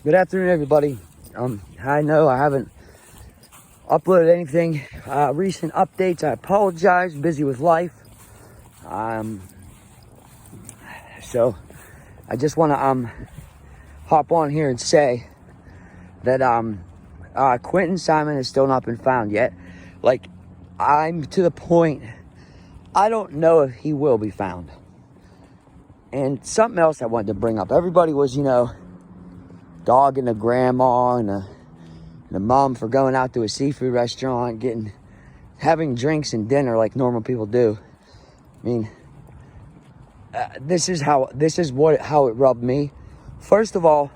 Good afternoon, everybody. I know I haven't uploaded anything. Recent updates. I apologize. Busy with life. So I just want to hop on here and say that Quinton Simon has still not been found yet. Like, I'm to the point. I don't know if he will be found. And something else I wanted to bring up. Everybody was, dogging the grandma and the mom for going out to a seafood restaurant, having drinks and dinner like normal people do. I mean, this is how it rubbed me. First of all,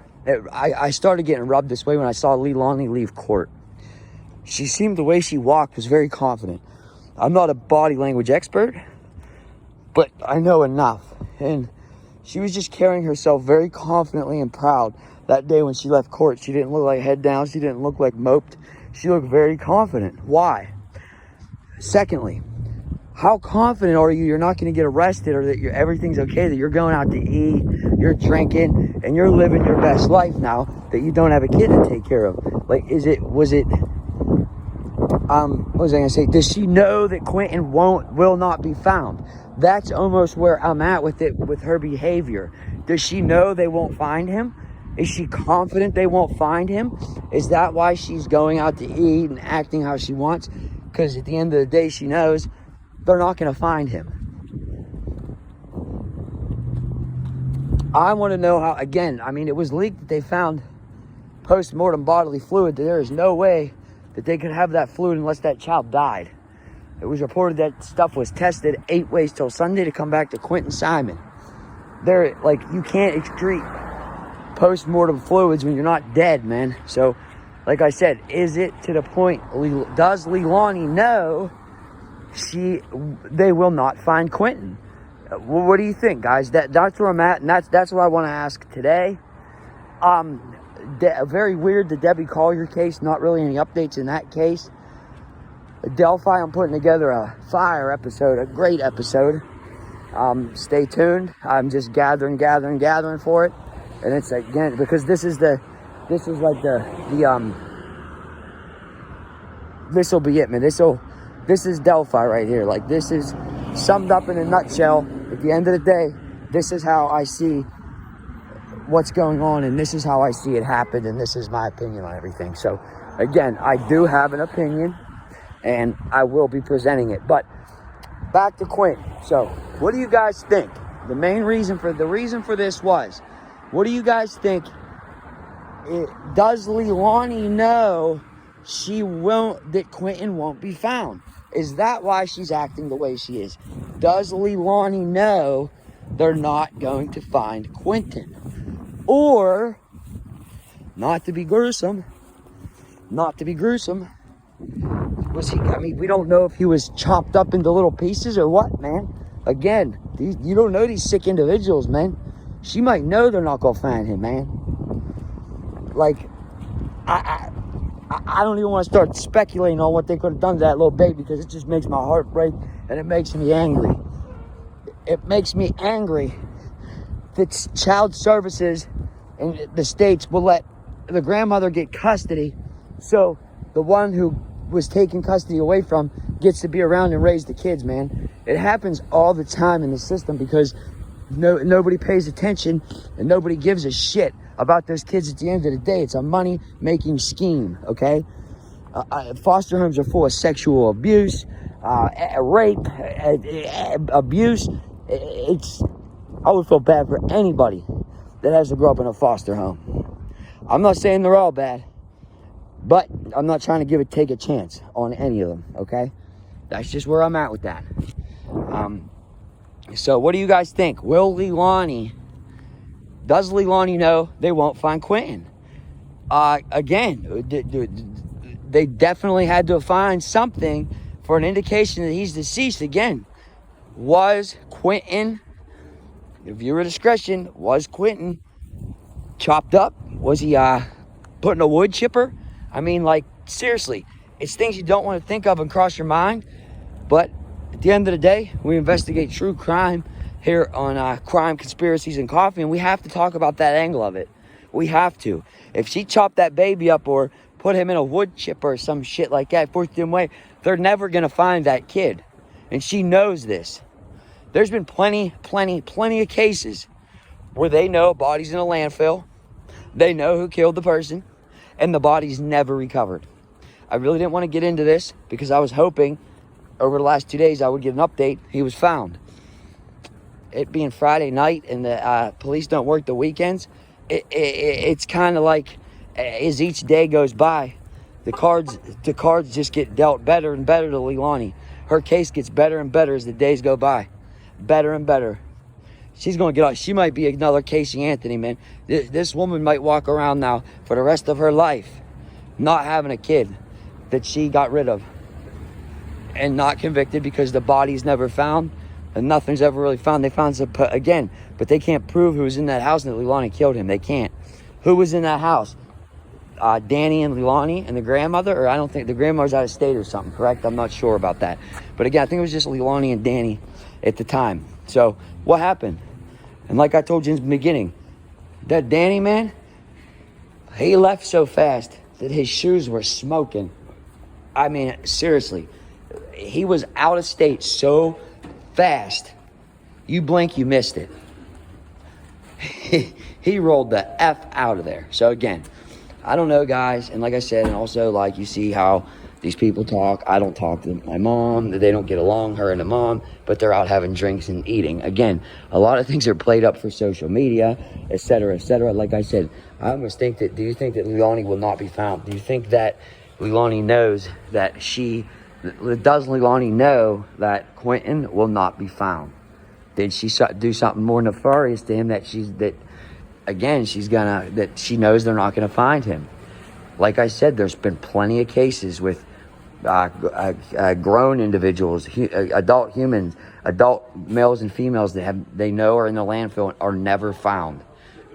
I started getting rubbed this way when I saw Leilani leave court. She seemed, the way she walked was very confident. I'm not a body language expert, but I know enough. And she was just carrying herself very confidently and proud. That day when she left court, she didn't look like head down. She didn't look like moped. She looked very confident. Why? Secondly, how confident are you you're not going to get arrested, or that everything's okay, that you're going out to eat, you're drinking, and you're living your best life now that you don't have a kid to take care of? Like, what was I going to say? Does she know that Quinton will not be found? That's almost where I'm at with it, with her behavior. Does she know they won't find him? Is she confident they won't find him? Is that why she's going out to eat and acting how she wants? Because at the end of the day, she knows they're not going to find him. I want to know how, again, I mean, it was leaked that they found post-mortem bodily fluid. There is no way that they could have that fluid unless that child died. It was reported that stuff was tested 8 ways till Sunday to come back to Quinton Simon. You can't excrete post-mortem fluids when you're not dead, man. So, like I said, is it to the point, does Leilani know they will not find Quinton? What do you think, guys? That's where I'm at, and that's what I want to ask today. Very weird, the Debbie Collier case. Not really any updates in that case. Delphi, I'm putting together a fire episode, a great episode. Stay tuned. I'm just gathering for it. And it's, again, because this will be it, man. This is Delphi right here. Like, this is summed up in a nutshell. At the end of the day, this is how I see what's going on, and this is how I see it happen, and this is my opinion on everything. So, again, I do have an opinion, and I will be presenting it. But back to Quinton. So, what do you guys think? The reason for this was, what do you guys think? Does Leilani know that Quinton won't be found? Is that why she's acting the way she is? Does Leilani know they're not going to find Quinton? Or, not to be gruesome, was he, I mean, we don't know if he was chopped up into little pieces or what, man. Again, you don't know these sick individuals, man. She might know they're not going to find him, man. Like, I don't even want to start speculating on what they could have done to that little baby, because it just makes my heart break, and it makes me angry. It makes me angry that child services in the states will let the grandmother get custody, so the one who was taken custody away from gets to be around and raise the kids, man. It happens all the time in the system because nobody pays attention and nobody gives a shit about those kids. At the end of the day, it's a money-making scheme, okay? Foster homes are full of sexual abuse, rape, abuse. I would feel bad for anybody that has to grow up in a foster home. I'm not saying they're all bad, but I'm not trying to take a chance on any of them, okay? That's just where I'm at with that. So what do you guys think? Does Leilani know they won't find Quinton? Again, they definitely had to find something for an indication that he's deceased. Again, was Quinton, viewer discretion, was Quinton chopped up? Was he put in a wood chipper? I mean, like, seriously, it's things you don't want to think of and cross your mind. But at the end of the day, we investigate true crime here on Crime, Conspiracies, and Coffee, and we have to talk about that angle of it. We have to. If she chopped that baby up or put him in a wood chipper or some shit like that, forced him away, they're never going to find that kid. And she knows this. There's been plenty of cases where they know a body's in a landfill. They know who killed the person. And the body's never recovered. I really didn't want to get into this because I was hoping over the last 2 days I would get an update. He was found. It being Friday night and the police don't work the weekends, it's kind of like as each day goes by, the cards just get dealt better and better to Leilani. Her case gets better and better as the days go by. Better and better. She's going to get off. She might be another Casey Anthony, man. This woman might walk around now for the rest of her life not having a kid that she got rid of and not convicted because the body's never found and nothing's ever really found. They found some, again, but they can't prove who was in that house and that Leilani killed him. They can't. Who was in that house? Danny and Leilani and the grandmother, or I don't think the grandmother's out of state or something, correct? I'm not sure about that. But again, I think it was just Leilani and Danny at the time. So what happened? And like I told you in the beginning, that Danny man, he left so fast that his shoes were smoking. I mean, seriously, he was out of state so fast. You blink, you missed it. He rolled the F out of there. So again, I don't know, guys. And like I said, and also like you see how these people talk. I don't talk to my mom. They don't get along, her and the mom, but they're out having drinks and eating. Again, a lot of things are played up for social media, etc., etc. Like I said, I almost think that, do you think that Leilani will not be found? Do you think that Leilani knows that does Leilani know that Quinton will not be found? Did she do something more nefarious to him that she knows they're not gonna find him? Like I said, there's been plenty of cases with grown individuals, adult humans, adult males and females that they know are in the landfill are never found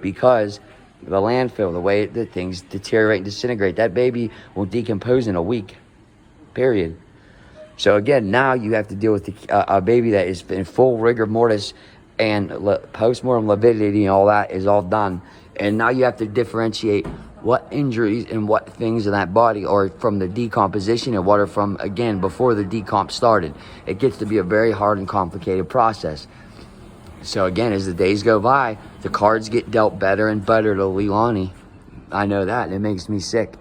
because the landfill, the way that things deteriorate and disintegrate, that baby will decompose in a week, period. So again, now you have to deal with a baby that is in full rigor mortis and post-mortem lividity and all that is all done. And now you have to differentiate what injuries and what things in that body are from the decomposition and what are from, again, before the decomp started. It gets to be a very hard and complicated process. So again, as the days go by, the cards get dealt better and better to Leilani. I know that, and it makes me sick.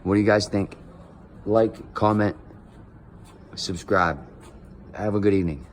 What do you guys think? Like, comment, subscribe. Have a good evening.